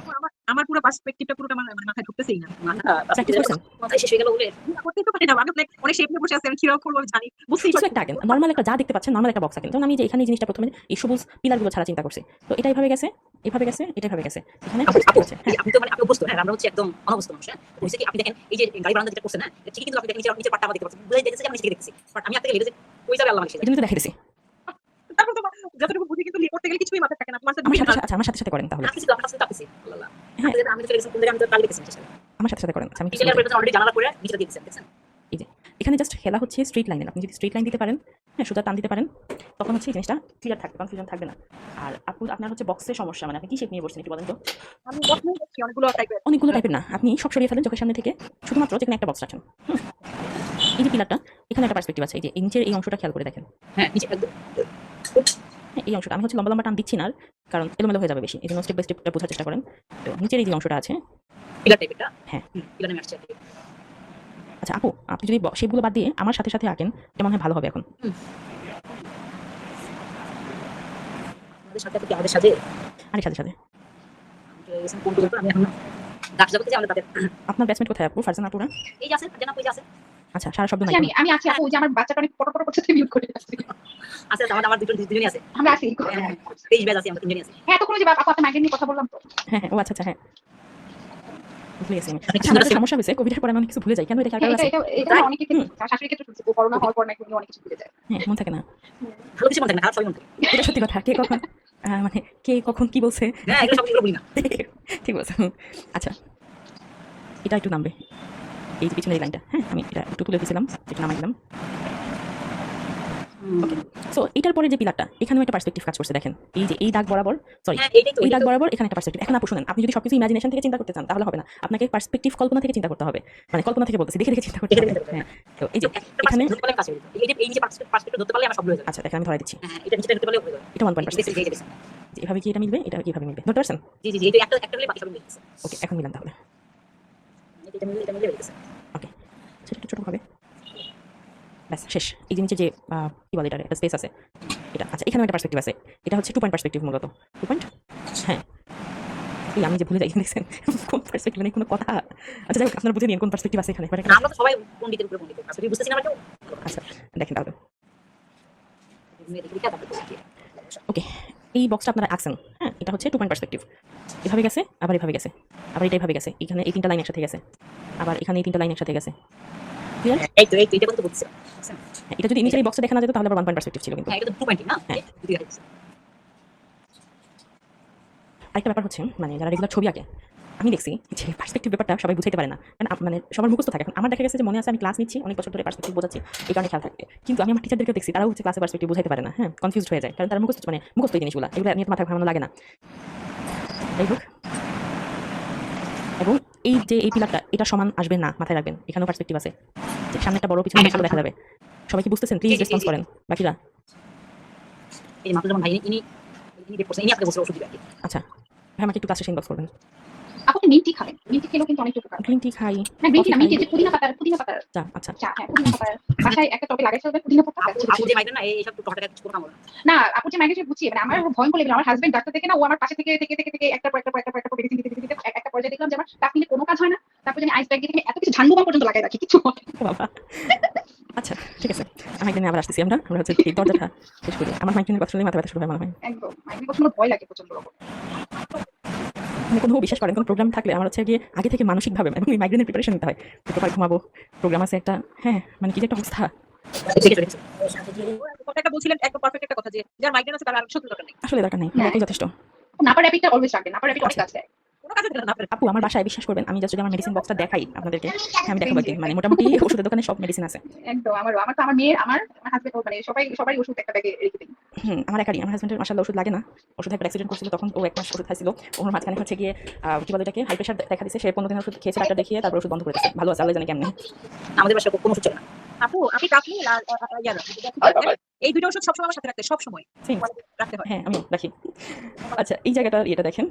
আমার পুরো পার্সপেক্টিভটা পুরোটা আমার মানে মাথায় ঢুকতেছেই না মাথা প্র্যাকটিস করছেন মাথায় শেষ হয়ে গেল বলে করতেই তো পারি না আমি অনেক শেপ নিয়ে বসে আছি আমি কিরকম করবো আমি জানি বুঝতেই কিছু পারছি একটা আঁকেন নর্মাল একটা যা দেখতে পাচ্ছেন নর্মাল একটা বক্স আঁকেন যেমন আমি যে এখানে এই জিনিসটা প্রথমে এই সবুজ পিলারগুলো ছাড়া চিন্তা করছি তো এটা এইভাবে গেছে এভাবে গেছে এটা এভাবে গেছে এখানে আপু, perspective আছে এই যে আপনি তো মানে আপনি অভ্যস্ত হ্যাঁ আমরা হচ্ছে একদম অনভ্যস্ত মানুষ হ্যাঁ তো হচ্ছে কি আপনি দেখেন এই যে গাড়ি বারান্দা যেটা করছেন না এটা ঠিকই কিন্তু আপনি দেখেন নিচের পাটটা আমরা দেখতে পাচ্ছেন বুঝাই দেখতেছি যে আমরা নিচে দেখতেছি বাট আমি আপনাকে লিখেছি ওই যাবে আল্লাহ মালিক এই জন্য তো দেখাইছি তারপর তো যতটুকু বুঝি কিন্তু করতে গেলে কিছুই মাথায় থাকে না তোমার সাথে আমার সাথে আচ্ছা আমার সাথে সাথে করেন তাহলে আপনি তো আপনার কাছে তাপছি আল্লাহ হ্যাঁ আমি তো চলে গেছি কোন জায়গায় আমি তো কালি দেখেছি আমার সাথে সাথে করেন আচ্ছা, আমি কিছু কিচেনের বলতে- পরে অলরেডি জানালা করে নিচে দিয়ে দিয়েছেন দেখছেন এই যে এখানে জাস্ট খেলা হচ্ছে স্ট্রেট লাইনের আপনি যদি স্ট্রেট লাইন দিতে পারেন হ্যাঁ সোজা টান দিতে পারেন তখন হচ্ছে এই জিনিসটা ক্লিয়ার থাকবে কনফিউশন থাকবে না আর আপনার হচ্ছে বক্সের সমস্যা মানে আপনি কি শেপ নিয়ে বসছেন একটু বলেন তো আমি বসেই দেখছি অনেকগুলো টাইপের অনেকগুলো টাইপের না আপনি সব সরিয়ে ফেলেন চোখের সামনে থেকে শুধুমাত্র যেখানে একটা বক্স রাখেন হুম। এই যে পিলারটা এখানে একটা পার্সপেক্টিভ আছে এই যে এই নিচের এই অংশটা খেয়াল করে দেখেন হ্যাঁ নিচে একদম হ্যাঁ এই অংশটা আমি হচ্ছে লম্বা লম্বা টান দিচ্ছি না আর, কারণ এলোমেলো হয়ে যাবে বেশি এই জন্য স্টেপ বাই স্টেপটা বোঝার চেষ্টা করেন তো নিচের এই যে অংশটা আছে পিলার টাইপেরটা হ্যাঁ। পিলার নেমে আসছে আচ্ছা আপু আপনি যদি শেপগুলো বাদ দিয়ে আমার সাথে সাথে আঁকেন এটা মনে হয় ভালো হবে এখন আমাদের সাথে কি আমাদের সাথে আরেক সাথে সাথে কোন পর্যন্ত আমি এখন গাছ জগতে যে আমরা তাদের আপনার ব্যাচমেট কোথায় আপু ফারজানা আপুরা এই যে আছে জানা কই যে আছে আচ্ছা সারা শব্দ নাই আমি আমি আছি আপু ওই যে আমার বাচ্চাটা অনেক ফটো ফটো করছে মিউট করে আসছি আছে আমার দুজনই আছে আমরা আছি তেইশ ব্যাচ আছে আমরা তিনজনই আছে হ্যাঁ তো কোনো যে আপু আপনার মাইগ্রেন নিয়ে কথা বললাম তো হ্যাঁ হ্যাঁ ও আচ্ছা আচ্ছা হ্যাঁ ভুলে গেছি আমি আপনি কি আচ্ছা, আমার শুনতে একটা সমস্যা হয়েছে কোভিডের পরে আমি অনেক কিছু ভুলে যাই কেন এটা খেয়াল হ্যাঁ, করা এটা আছে এটা এটা অনেক ক্ষেত্রে আমার শাশুড়ির ক্ষেত্রে শুনছি করোনা হওয়ার পর নাকি উনি অনেক কিছু ভুলে যায় হ্যাঁ মন থাকে না ভালো কিছু মনে থাকে না খারাপ সবই মনে থাকে এটা সত্যি কথা কে কখন মানে কে কখন কি বলছে হ্যাঁ এগুলো সব এগুলো বলি না ঠিক বলছে আচ্ছা এটা একটু নামবে এই যে পিছনের এই লাইনটা হ্যাঁ আমি এটা একটু তুলে দিয়েছিলাম এটা নামাই দিলাম সো এটার পরে যে পিলারটা এখানেও একটা পার্সপেক্টিভ কাজ করছে দেখেন এই যে এই দাগ বরাবর সরি হ্যাঁ এইটাই তো এই দাগ বরাবর এখানে একটা পার্সপেক্টিভ এখন আপু শুনেন আপনি যদি সবকিছু ইমাজিনেশন থেকে চিন্তা করতে চান তাহলে হবে না আপনাকে পার্সপেক্টিভ কল্পনা থেকে চিন্তা করতে হবে মানে কল্পনা থেকে বলতেছি দেখে দেখে চিন্তা করতে হবে হ্যাঁ তো এই যে এখানে ধরতে পারলে কাজ হয়ে যেত এই যে পার্সপেক্টিভ ধরতে পারলে আমার সব হয়ে যাবে আচ্ছা দেখেন আমি ধরাই দিচ্ছি হ্যাঁ এটা নিচে ধরতে পারলে হয়ে যাবে এটা 1 পয়েন্ট দেখছি পার্সপেক্টিভ দেখছি এভাবে কি এটা মিলবে এটা কিভাবে মিলবে ধরতে পারছেন জি জি জি এটা একটা হলে বাকি সব মিলে গেছে ওকে এখন মিলান তাহলে এটা মিলে গেছে ওকে সেটা একটু ছোটো হবে ব্যাস শেষ এই যে নিচে যে কি বলে এটা একটা স্পেস আছে এটা আচ্ছা এখানেও একটা পার্সপেক্টিভ আছে এটা হচ্ছে 2 পয়েন্ট পার্সপেক্টিভ মূলত 2 পয়েন্ট হ্যাঁ এই আমি যে ভুলে যাই দেখছেন কোন পার্সপেক্টিভ মানে কোনো কথা আচ্ছা যাই হোক আপনারা বুঝে নিন কোন পার্সপেক্টিভ আছে এখানে বাট আমরা তো সবাই পণ্ডিতের উপরে পণ্ডিত আসলে বুঝতেছি না আমরা কেউ আচ্ছা দেখেন তাহলে দেখি তারপরে বলছি ওকে এই বক্সটা আপনারা আঁকছেন হ্যাঁ এটা হচ্ছে 2 পয়েন্ট পার্সপেক্টিভ এভাবে গেছে আবার এভাবে গেছে আবার এটা এভাবে গেছে এখানে এই তিনটা লাইন একসাথে গেছে আবার এখানে এই তিনটা লাইন একসাথে গেছে ক্লিয়ার এই তো এটা কথা বলছি এটা যদি নিচের এই বক্সে দেখা না যেত তাহলে আবার 1 পয়েন্ট পার্সপেক্টিভ ছিল কিন্তু হ্যাঁ এটা তো 2 পয়েন্ট না হ্যাঁ। দুই আছে আরেকটা ব্যাপার হচ্ছে মানে যারা রেগুলার ছবি আঁকে আমি দেখছি যে পার্সপেক্টিভ ব্যাপারটা সবাই বুঝাইতে পারে না কারণ মানে সবার মুখস্থ থাকে এখন আমার দেখা গেছে যে মনে আছে আমি ক্লাস নিচ্ছি অনেক বছর ধরে পার্সপেক্টিভ বোঝাচ্ছি এই কারণে খেয়াল থাকে কিন্তু আমি আমার টিচারদেরকে দেখছি তারাও হচ্ছে ক্লাসে পার্সপেক্টিভ বুঝাইতে পারে না হ্যাঁ কনফিউজ হয়ে যায় কারণ তারা মুখস্থ মানে মুখস্থ এই জিনিসগুলো এগুলো নিয়ে তো মাথা ঘামানো লাগে না যাই হোক এবং এই যে এই পিলারটা এটা সমান আসবে না মাথায় রাখবেন এখানেও পার্সপেক্টিভ আছে যে সামনে একটা বড় পিছনে একটা ছোট দেখা যাবে সবাই কি বুঝতেছেন প্লিজ জি, জি, রেসপন্স জি। করেন বাকিরা এই মাত্র যেমন ভাই ইনি বের করছেন ইনি আপনাকে বলছে ওষুধ দিবে আর কি আচ্ছা ভাই আমাকে একটু ক্লাসে ইনবক্স করবেন আপু আপনি মিন্টি খাবেন মিন্টি খেলেও কিন্তু অনেক উপকার গ্রিন টি খাই না গ্রিন টি না coffee মিন্টি খাই। যে পুদিনা পাতার চা আচ্ছা চা হ্যাঁ পুদিনা পাতার বাসায় একটা টপে লাগাই ফেলবেন পুদিনা পাতা আপু যে মাইগ্রেন না এই সব টকাটা কিছু কোনো কাম হবে না না আপু যে মাইগ্রেন বুঝিয়ে মানে আমার ভয়ঙ্কর লেগে আমার হাজবেন্ড ডাক্তার থেকে না ও আমার পাশে থেকে একটা পর একটা মেডিসিন দিতে একটা পর্যায়ে দেখলাম যে আমার ডাক্তার নিলে কোনো কাজ হয় না তারপর আমি আইস ব্যাগ দিয়ে এত কিছু ঝান্ডু বাম পর্যন্ত লাগাই রাখি কিছু হয় না। ও বাবা আচ্ছা ঠিক আছে মাইগ্রেনে আবার আসতেছি আমরা হচ্ছে এই দরজাটা শেষ করি আমার মাইগ্রেনের কথা শুনে মাথা ব্যথা শুরু হয় মনে হয় একদম মাইগ্রেন প্রচন্ড ভয় লাগে প্রচন্ড রকম মানে কোনো বিশ্বাস করেন কোনো প্রোগ্রাম থাকলে আমার হচ্ছে গিয়ে আগে থেকে মানসিকভাবে এবং এই মাইগ্রেনের প্রিপারেশন নিতে হয় প্রপার ঘুমাবো প্রোগ্রাম আছে একটা হ্যাঁ মানে কি যে একটা অবস্থা ঠিক আছে কথা একটা বলছিলেন একদম পারফেক্ট একটা কথা যে যার মাইগ্রেন আছে তার আর সত্যি দরকার নেই আসলে দরকার নেই হ্যাঁ। এটাই যথেষ্ট নাপা র্যাপিডটা অলওয়েজ রাখবেন নাপা র্যাপিড অনেক কাজ দেয় কোনো কাজে দিলেন না আপনার। আপু আমার বাসায় বিশ্বাস করবেন, আমি জাস্ট যদি আমার মেডিসিন বক্সটা দেখাই আপনাদেরকে, হ্যাঁ আমি দেখাবো একদিন, মানে মোটামুটি ওষুধের দোকানে সব মেডিসিন আছে। একদম আমার তো আমার মেয়ের আমার হাজবেন্ড মানে সবাই ওষুধ একটা ব্যাগে রেখে দিই। আমার একারই, আমার হাজবেন্ডের মাসাল্লাহ ওষুধ লাগে না, ওষুধ একটা অ্যাক্সিডেন্ট করছিল তখন ও 1 মাস ওষুধ খাইছিল, ওর মাঝখানে হচ্ছে গিয়ে কি বলে এটাকে হাই প্রেশার দেখা দিচ্ছে, সে 15 দিন ওষুধ খেয়েছে, ডাক্তার দেখিয়ে তারপর ওষুধ বন্ধ করে দিচ্ছে, ভালো আছে আল্লাহ জানে কেমনে। আমাদের বাসায় কোনো ওষুধ চলে না। আপু আপনি কাফিল আর এই দুটো ওষুধ সবসময় আমার সাথে রাখতে সবসময় Same. রাখতে হয়। হ্যাঁ আমিও রাখি। আচ্ছা এই জায়গাটা এটা দেখেন,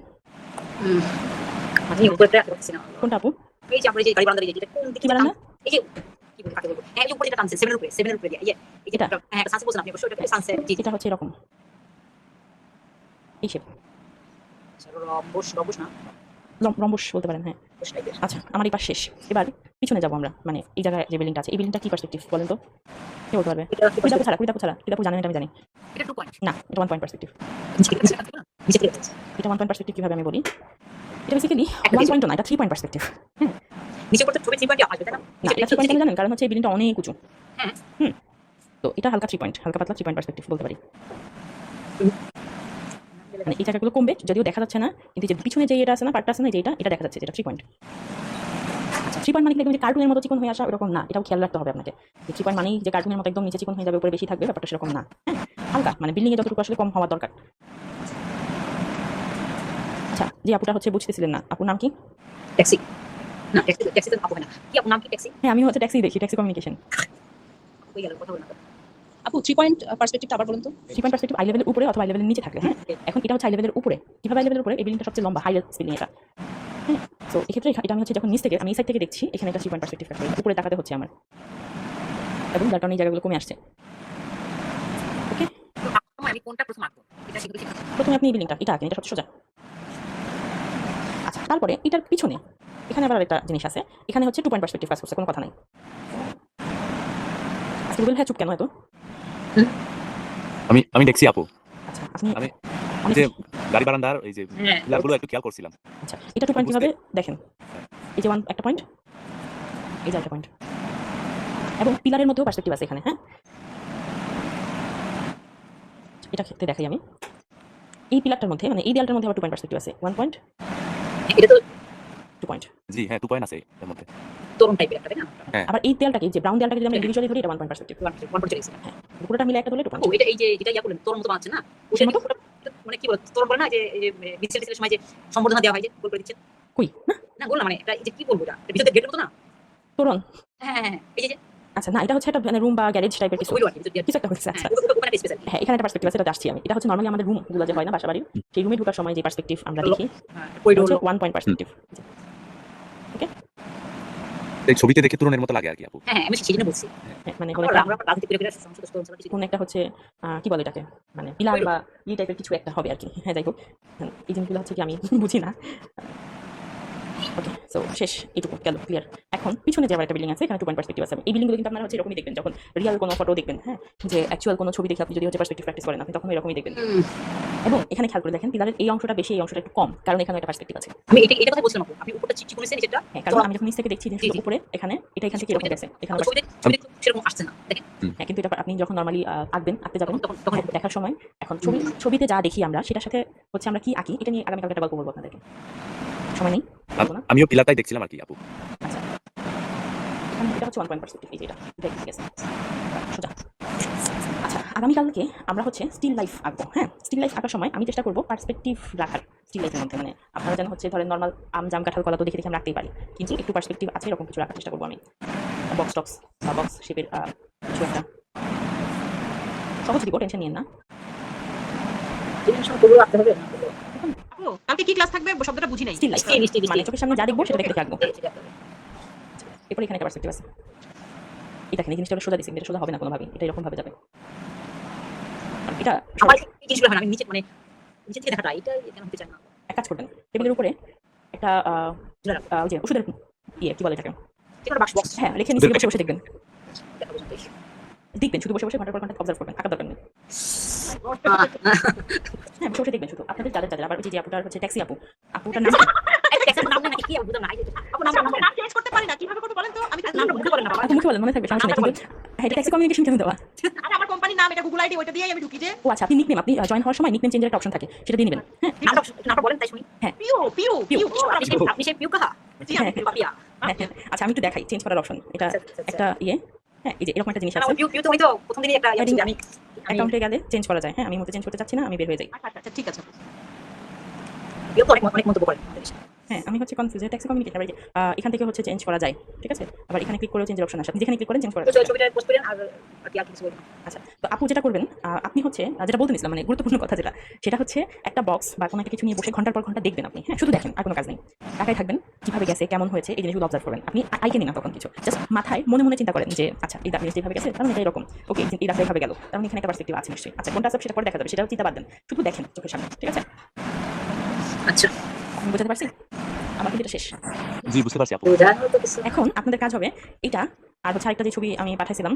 আমি উপরে রাখতে পারছি না। কোনটা আপু? এই যে আমরা এই যে গাড়ি বারান্দা দিয়ে যেটা কোন দিকে কি বারান্দা? এই যে কি বলবো কাকে বলবো, হ্যাঁ এই যে উপরে যেটা টানছে 7 এর উপরে দিয়ে এই যে এটা? হ্যাঁ সানসেট বলছেন আপনি, অবশ্যই এটা সানসেট। জি এটা হচ্ছে এরকম এই শেপ, রম্বস না, রম্বস বলতে পারেন, হ্যাঁ। রম্বস টাইপের। আচ্ছা আমার এই পাশ শেষ, এবার পিছনে যাবো আমরা, মানে এই জায়গায় যে বিল্ডিংটা আছে এই বিল্ডিংটা কি পার্সপেক্টিভ বলেন তো, কে বলতে পারবে? এটা কি কুড়িদাপু ছাড়া কুড়িদাপু জানেন এটা আমি জানি এটা 2 পয়েন্ট না, এটা 1 পয়েন্ট পার্সপেক্টিভ। নিচে থেকে আছে। এটা 1 পয়েন্ট পার্সপেক্টিভ কিভাবে আমি বলি, এটা বেসিক্যালি একটা 1 পয়েন্ট না, এটা 3 পয়েন্ট পার্সপেক্টিভ। নিচে করতে ছবি 3 পয়েন্ট আসবে তাই না? না এটা 3 পয়েন্ট জানেন কারণ হচ্ছে এই বিল্ডিংটা অনেক উঁচু। হ্যাঁ। তো এটা হালকা 3 পয়েন্ট, হালকা পাতলা 3 পয়েন্ট পার্সপেক্টিভ বলতে পারি। মানে এই জায়গাগুলো কমবে, যদিও দেখা যাচ্ছে না, কিন্তু যে পিছনে যে এটা আছে না, পার্টটা আছে না, যে এটা দেখা যাচ্ছে, যেটা 3 পয়েন্ট। আচ্ছা 3 পয়েন্ট মানে কি একদম যে কার্টুনের মতো চিকন হয়ে আসা এরকম না, এটাও খেয়াল রাখতে হবে আপনাকে। যে 3 পয়েন্ট মানেই যে কার্টুনের মতো একদম নিচে চিকন হয়ে যাবে, উপরে বেশি থাকবে, ব্যাপারটা সেরকম না। হ্যাঁ হালকা, মানে বিল্ডিং এ যতটুকু আসলে কম হওয়া দরকার। আচ্ছা যে আপুটা হচ্ছে বুঝতেছিলেন না, আপুর নাম কি? ট্যাক্সি না, ট্যাক্সি তো আপু হয় না। কি আপনার নাম কি? ট্যাক্সি হ্যাঁ আমি হচ্ছে ট্যাক্সি দেখি, ট্যাক্সি কমিউনিকেশন। কই গেল, কথা বলেন না। আপু 3 পয়েন্ট পার্সপেক্টিভটা আবার বলুন তো। 3 পয়েন্ট পার্সপেক্টিভ আই লেভেলের উপরে অথবা আই লেভেলের নিচে থাকবে। হ্যাঁ এখন এটা হচ্ছে আই লেভেলের উপরে, কিভাবে আই লেভেলের উপরে, এই বিল্ডিংটা সবচেয়ে লম্বা হাইলাইট বিল্ডিং এটা। হ্যাঁ তো এক্ষেত্রে এটা আমি হচ্ছে যখন নিচ থেকে, আমি এই সাইড থেকে দেখছি, এখানে একটা 3 পয়েন্ট পার্সপেক্টিভ কাজ করে, উপরে তাকাতে হচ্ছে আমার, এবং যার কারণে এই জায়গাগুলো কমে আসছে। ওকে তো আমি কোনটা প্রথম আঁকবো এটা শিখতে শিখতে প্রথমে আপনি এই বিল্ডিংটা এটা আঁকেন, এটা সবচেয়ে সোজা। আচ্ছা তারপরে এটার পিছনে এখানে আবার একটা জিনিস আছে, এখানে হচ্ছে 2 পয়েন্ট পার্সপেক্টিভ কাজ করছে, কোনো কথা নাই। আজকে গুগল হ্যাঁ চুপ কেন হয়তো? আমি দেখছি আপু, আচ্ছা আপনি আমি- আমি যে গাড়ি বারান্দার এই যে হ্যাঁ পিলারগুলো একটু খেয়াল করছিলাম। আচ্ছা এটা 2 পয়েন্ট কিভাবে দেখেন, এই যে 1 একটা পয়েন্ট, এই যে একটা পয়েন্ট, এবং পিলারের মধ্যেও পার্সপেক্টিভ আছে এখানে। হ্যাঁ এটা ক্ষেত্রে দেখাই আমি, এই পিলারটার মধ্যে মানে এই দেয়ালটার মধ্যে আবার 2 পয়েন্ট পার্সপেক্টিভ আছে, 1 পয়েন্ট এটা তো 2 পয়েন্ট। জি হ্যাঁ 2 পয়েন্ট আছে এর মধ্যে। তরুণ টাইপের একটা তাই না? আবার এই দেয়ালটাকে যে ব্রাউন দেয়ালটাকে যদি আমরা ইন্ডিভিজুয়ালি ধরি, এটা 1 পয়েন্ট পার্সপেক্টিভ। 1 পয়েন্ট চলে গেছে। পুরোটা মিলে একটা ধরলে 2 ও পয়েন্ট। এটা এই যে যেটা ইয়া করলেন তরুণ মতো বানাচ্ছে না, ওটা মতো? মানে কি বলে তরুণ বলে না যে বিসিএল সময় যে সম্বর্ধনা দেওয়া হয় যে গোল করে দিচ্ছেন কই না না, গোল না মানে এটা এই যে কি বলবো, এটা ভিতরে গেটের মতো না। তোরণ? হ্যাঁ এই যে আচ্ছা না এটা হচ্ছে একটা মানে রুম বা গ্যারেজ টাইপের কিছু, ওইটা ভিতরে কিছু একটা হচ্ছে। আচ্ছা ওটা একটা স্পেশাল। হ্যাঁ এখানে একটা পার্সপেক্টিভ আছে, এটা আসছি আমি। এটা হচ্ছে নরমালি আমাদের রুমগুলো যে হয় না বাসা বাড়ির, সেই রুমে ঢোকার সময় যে পার্সপেক্টিভ আমরা দেখি, করিডোর 1 পয়েন্ট পার্সপেক্টিভ। এই ছবিতে দেখে তুরনের মতো লাগে আর কি আপু। হ্যাঁ আমি সেজন্য বলছি। হ্যাঁ মানে আমরা রাজনীতি করে সংসদ তরুণ কিছু কোন একটা হচ্ছে কি বলে এটাকে, মানে পিলার বা এই টাইপের কিছু একটা হবে আর কি। হ্যাঁ যাই হোক এই জিনিসগুলো হচ্ছে কি আমি বুঝি না। ওকে সো শেষ, এইটুকু গেল ক্লিয়ার। এখন পিছনে যে আবার একটা বিল্ডিং আছে, এখানে 2 পয়েন্ট পার্সপেক্টিভ আছে। এই বিল্ডিংগুলো কিন্তু আপনারা হচ্ছে এরকমই দেখবেন যখন রিয়েল কোনো ফটো দেখবেন, হ্যাঁ যে অ্যাকচুয়াল কোনো ছবি দেখে আপনি যদি হচ্ছে পার্সপেক্টিভ প্র্যাকটিস করেন আপনি তখন এরকমই দেখবেন। এবং এখানে খেয়াল করে দেখেন পিলারের এই অংশটা বেশি, এই অংশটা একটু কম, কারণ এখানে একটা পার্সপেক্টিভ আছে। আমি এটা কথা বলছিলাম আপু, আপনি উপরটা চিকন হয়েছে নিচেরটা। হ্যাঁ কারণ আমি যখন নিচ থেকে দেখছি যে উপরে এখানে এটা এখান থেকে এরকম গেছে, এখানে ছবিতে সেরকম আসছে না দেখেন। হ্যাঁ কিন্তু এটা আপনি যখন নরমালি আঁকতে যাবেন তখন হ্যাঁ, দেখার সময় এখন ছবিতে যা দেখি আমরা সেটার সাথে হচ্ছে আমরা কি আঁকি, এটা নিয়ে আগামীকাল একটা গল্প বলবো আপনাদেরকে, সময় নেই বলবো না। আমিও পিলারটাই দেখছিলাম আর কি আপু। আচ্ছা এখানে এটা হচ্ছে 1 পয়েন্ট পার্সপেক্টিভ, এই যে এটা ঠিক আছে সোজা। আচ্ছা আগামীকালকে আমরা হচ্ছে স্টিল লাইফ আঁকবো। হ্যাঁ স্টিল লাইফ আঁকার সময় আমি চেষ্টা করবো পার্সপেক্টিভ রাখার স্টিল লাইফের মধ্যে, মানে আপনারা যেন হচ্ছে ধরেন নর্মাল আম জাম কাঁঠাল কলা তো দেখে আমরা রাখতেই পারি, কিন্তু একটু পার্সপেক্টিভ আছে এরকম কিছু রাখার চেষ্টা করবো আমি। বক্স টক্স বা বক্স শেপের কিছু একটা সহজ দিব, টেনশন নিন না। রাখতে হবে না। আপু কালকে কি ক্লাস থাকবে শব্দটা বুঝি নাই। স্টিল লাইফ মানে চোখের সামনে যা দেখবো সেটা দেখে আঁকবো। এরপরে এখানে একটা পার্সপেক্টিভ আছে, এই দেখেন এই জিনিসটা সোজা দিচ্ছি, এটা সোজা হবে না কোনোভাবেই, এটা এরকম ভাবে যাবে। এটা আমার এই জিনিসগুলো হয় না, আমি নিচে মানে নিচে থেকে দেখাটা এটা কেন হতে চাই না। এক কাজ করবেন, টেবিলের উপরে একটা ওই যে ওষুধের ইয়ে কি বলে এটাকে, ঠিক আছে বক্স হ্যাঁ রেখে নিচে বসে বসে দেখবেন, দেখা পর্যন্ত। দেখবেন শুধু বসে বসে ঘন্টার পর ঘন্টা অবজার্ভ করবেন, আঁকার দরকার নেই। হ্যাঁ বসে বসে দেখবেন শুধু আপনাদের যাদের আবার ওই যে আপুটার হচ্ছে ট্যাক্সি আপুটার নাম নাম নাকি কি বুঝলাম না। আপু নাম নাম চেঞ্জ করতে পারি না, কিভাবে করতে বলেন তো? আমি নামটা বুঝতে পারেন না বাবা। মুখে বলেন মনে থাকবে সমস্যা নেই, কিন্তু হ্যাঁ ট্যাক্সি কমিউনিকেশন কেন দেওয়া? আরে আমার কোম্পানির নাম, এটা গুগল আইডি, ওইটা দিয়েই আমি ঢুকি যে ও আচ্ছা, আপনি নিকনেম, আপনি জয়েন হওয়ার সময় নিকনেম চেঞ্জের একটা অপশন থাকে, সেটা দিয়ে নেবেন। হ্যাঁ নামটা নামটা বলেন তাই শুনি। পিউ পিউ পিউ আপনি সেই পিউ কাহা? জি আমি পিউ পাপিয়া। হ্যাঁ হ্যাঁ। আচ্ছা আমি একটু দেখাই চেঞ্জ করার অপশন। এটা আচ্ছা, আচ্ছা, আচ্ছা। একটা ইয়ে, হ্যাঁ এই যে এরকম একটা জিনিস না, আছে। পিউ পিউ তো উনি তো প্রথম দিনই একটা ইয়ে ছিল, আমি অ্যাকাউন্টে গেলে চেঞ্জ করা যায়। হ্যাঁ আমি মুহূর্তে চেঞ্জ করতে চাচ্ছি না, আমি বের হয়ে যাই। আচ্ছা ঠিক আছে। পিউ তো অনেক মন্তব্য করেন। হ্যাঁ আমি হচ্ছে কনফিউজ ট্যাক্সি কমিউনিকেশন, আবার এই যে, এখান থেকে হচ্ছে চেঞ্জ করা যায়, ঠিক আছে। আবার এখানে ক্লিক করেও চেঞ্জের অপশন আসে, আপনি যেখানে ক্লিক করেন চেঞ্জ করা তো যায়। ছবিটা পোস্ট করেন আর কি আর কিছু বলবেন? আচ্ছা তো আপু যেটা করবেন, আপনি হচ্ছে যেটা বলতে নিছিলাম, মানে গুরুত্বপূর্ণ কথা যেটা, সেটা হচ্ছে একটা বক্স বা কোনো একটা কিছু নিয়ে বসে ঘন্টার পর ঘন্টা দেখবেন আপনি। হ্যাঁ শুধু দেখেন, আর কোনো কাজ নেই, তাকাই থাকবেন, কিভাবে গেছে, কেমন হয়েছে, এই জিনিসগুলো অবজার্ভ করবেন। আপনি আইকে নিন না তখন কিছু, জাস্ট মাথায় মনে মনে চিন্তা করেন যে আচ্ছা এই দাগ যেভাবে গেছে তার মানে এটা এরকম, ওকে এই দাগটা এইভাবে গেল, তার মানে এখানে একটা পার্সপেক্টিভ আছে নিশ্চয়ই। আচ্ছা কোনটা আছে সেটা পরে দেখা যাবে, সেটাও চিন্তা বাদ দেন, শুধু দেখেন চোখের সামনে, ঠিক আছে। আচ্ছা, আমি বোঝাতে পারছি? আমার কিন্তু এটা শেষ। জি বুঝতে পারছি আপু। বোঝানো তো কিছু। এখন আপনাদের কাজ হবে এটা, আর হচ্ছে আরেকটা যে ছবি আমি পাঠাইছিলাম,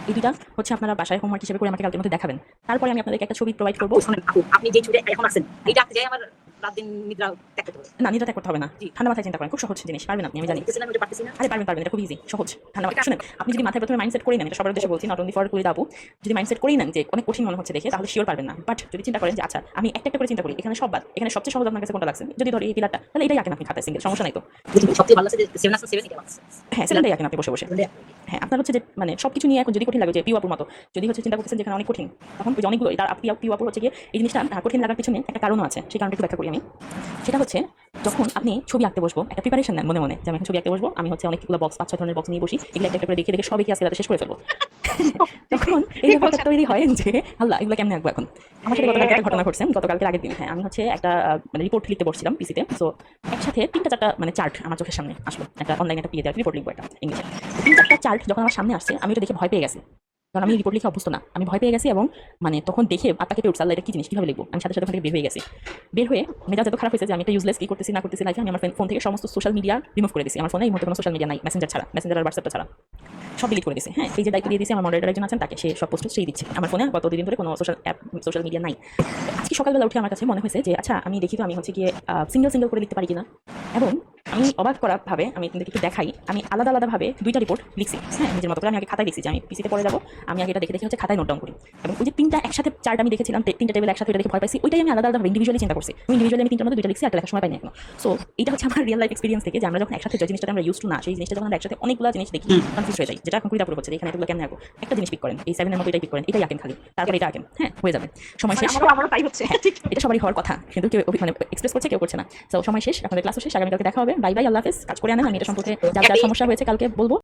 এই দুইটা হচ্ছে আপনারা বাসায় হোমওয়ার্ক হিসেবে করে আমাকে কালকের মধ্যে দেখাবেন। তারপরে আমি আপনাদেরকে একটা ছবি প্রোভাইড করবো। শুনেন আপু, আপনি যে ছুটে এখন আছেন, এইটা আপনি যাই আমার রাত দিন নিদ্রা ত্যাগ করতে হবে। না নিতে করতে হবে না, জি। ঠান্ডা মাথায় চিন্তা করেন, খুব সহজ জিনিস, পারবেন আপনি, আমি জানি। দেখতেছিলাম ওটা পারতেছি না। আরে পারবেন পারবেন, এটা খুব ইজি, সহজ, ঠান্ডা মাথায়। শুনেন, আপনি যদি মাথায় প্রথমে মাইন্ডসেট করে নেন, এটা সবার উদ্দেশ্যে বলছি, নট অনলি ফর কুইদ আপু, যদি মাইন্ডসেট করেই নেন যে অনেক কঠিন মনে হচ্ছে দেখে, তাহলে শিওর পারবেন না। বাট যদি চিন্তা করেন যে আচ্ছা আমি একটা একটা করে চিন্তা করি, এখানে সব বাদ, এখানে সবচেয়ে সহজ আপনার কাছে কোনটা লাগছে, যদি ধরি এই পিলারটা, তাহলে এটাই আঁকেন আপনি খাতায়, সিঙ্গেল, সমস্যা নাই তো। সবচেয়ে ভালো আছে যে 7 আছে 7 এটা আছে। হ্যাঁ সেটাই আঁকেন আপনি বসে বসে। হ্যাঁ আপনার হচ্ছে যে মানে সবকিছু নিয়ে এখন যদি কঠিন লাগে, যে পিউ আপুর মতো যদি হচ্ছে চিন্তা করতেছেন যেখানে অনেক কঠিন, তখন ওই যে অনেকগুলো তার পিউ আপুর হচ্ছে গিয়ে এই জিনিসটা কঠিন লাগার পিছনে একটা কারণও আছে, সেই কারণটা একটু ব্যাখ্যা করি আমি। সেটা হচ্ছে যখন আপনি ছবি আঁকতে বসবো, একটা প্রিপারেশন নেন মনে মনে, যে আমি এখন ছবি আঁকতে বসবো, আমি হচ্ছে অনেকগুলো বক্স, 5-6 ধরনের বক্স নিয়ে বসি, এগুলো একটা একটা করে দেখে দেখে সবই কি আজকে রাতে শেষ করে ফেলবো। তখন এই ব্যাপারটা তৈরি হয় যে আল্লাহ এগুলো কেমনে আঁকবো এখন। আমার সাথে গতকালকে একটা ঘটনা ঘটছে, গতকালকের আগের দিন। হ্যাঁ আমি হচ্ছে একটা মানে রিপোর্ট লিখতে বসছিলাম পিসিতে, সো একসাথে 3-4টা মানে চার্ট আমার চোখের সামনে আসলো, একটা অনলাইনে একটা পিএ রিপোর্ট লিখবো একটা ইংলিশে। 3-4টা চার্ট যখন আমার সামনে আসছে, আমি এটা দেখে ভয় পেয়ে গেছি, কারণ আমি রিপোর্ট লিখে অভ্যস্ত না, আমি ভয় পেয়ে গেছি। এবং মানে তখন দেখে আপনাকে পেয়ে উঠছে, আল্লাহ এটা কি জিনিস, কীভাবে লিখবো। আমি সাথে সাথে ওখান থেকে বের হয়ে গেছি, বের হয়ে মেজাজ এত খারাপ হয়েছে যে আমি একটা ইউজলেস কি করতেছি না করতেছি লাইফে, আমি আমার ফোন থেকে সমস্ত সোশ্যাল মিডিয়া রিমুভ করে দিয়েছি। আমার ফোনে এই মুহূর্তে কোনো সোশ্যাল মিডিয়া নাই, মেসেঞ্জার ছাড়া, মেসেঞ্জার আর হোয়াটসঅ্যাপটা ছাড়া সব ডিলিট করে দিয়েছি। হ্যাঁ এই যে দায়িত্ব দিয়ে দিয়েছি আমার মডারেটর একজন আছেন, তাকে সে সব পোস্ট সেই দিচ্ছে। আমার ফোনে গত 2 দিন ধরে কোনো সোশ্যাল মিডিয়া নাই। আজকে সকালবেলা উঠে আমার কাছে মনে হয়েছে যে আচ্ছা আমি দেখি তো আমি হচ্ছে গিয়ে সিঙ্গেল করে লিখতে পারি কিনা। এবং আমি অবাক করা ভাবে আমি আপনাদেরকে একটু দেখাই, আমি আলাদা আলাদাভাবে 2টা রিপোর্ট লিখছি। হ্যাঁ নিজের মতো করে আমি আগে খাতায় লিখছি যে আমি পিসিতে পড়ে যাবো, আমি আগে এটা দেখে দেখে হচ্ছে খাতায় নোট ডাউন করি। এবং ওই যে 3টা একসাথে চার্ট আমি দেখেছিলাম, 3টা টেবিল একসাথে, ওইটা দেখে ভয় পাইছি, ওইটাই আমি আলাদা আলাদাভাবে ইন্ডিভিজুয়ালি চিন্তা করছি। আমি ইন্ডিভিজুয়ালি আমি 3টার মধ্যে 2টা লিখছি, একটা লেখার সময় পাইনি এখনো। সো এটা হচ্ছে আমার রিয়েল লাইফ এক্সপিরিয়েন্স থেকে, যে আমরা যখন একসাথে যে জিনিসটা আমরা ইউজ টু না, সেই জিনিসটা যখন আমরা একসাথে অনেকগুলো জিনিস দেখি কনফিউজ হয়ে যাই, যেটা এখন কুড়িটা পুরো হচ্ছে এখানে এগুলো কেমন আঁকবো। একটা জিনিস পিক করেন, এই 7 এর মতো এটাই পিক করেন, এটাই আঁকেন খালি, তারপর এটা আঁকেন, হ্যাঁ হয়ে যাবে, সময় শেষ। আমারও তাই হচ্ছে। ঠিক এটা সবারই হওয়ার কথা, কিন্তু কেউ মানে এক্সপ্রেস করছে, কেউ করছে না। সো সময় শেষ, আপনাদের ক্লাসও শেষ, আগামীকালকে দেখা হবে। বাই বাই, আল্লাহ হাফেজ, কাজ করে আনেন, আমি এটা সম্পর্কে যার যার সমস্যা হয়েছে কালকে বলবো।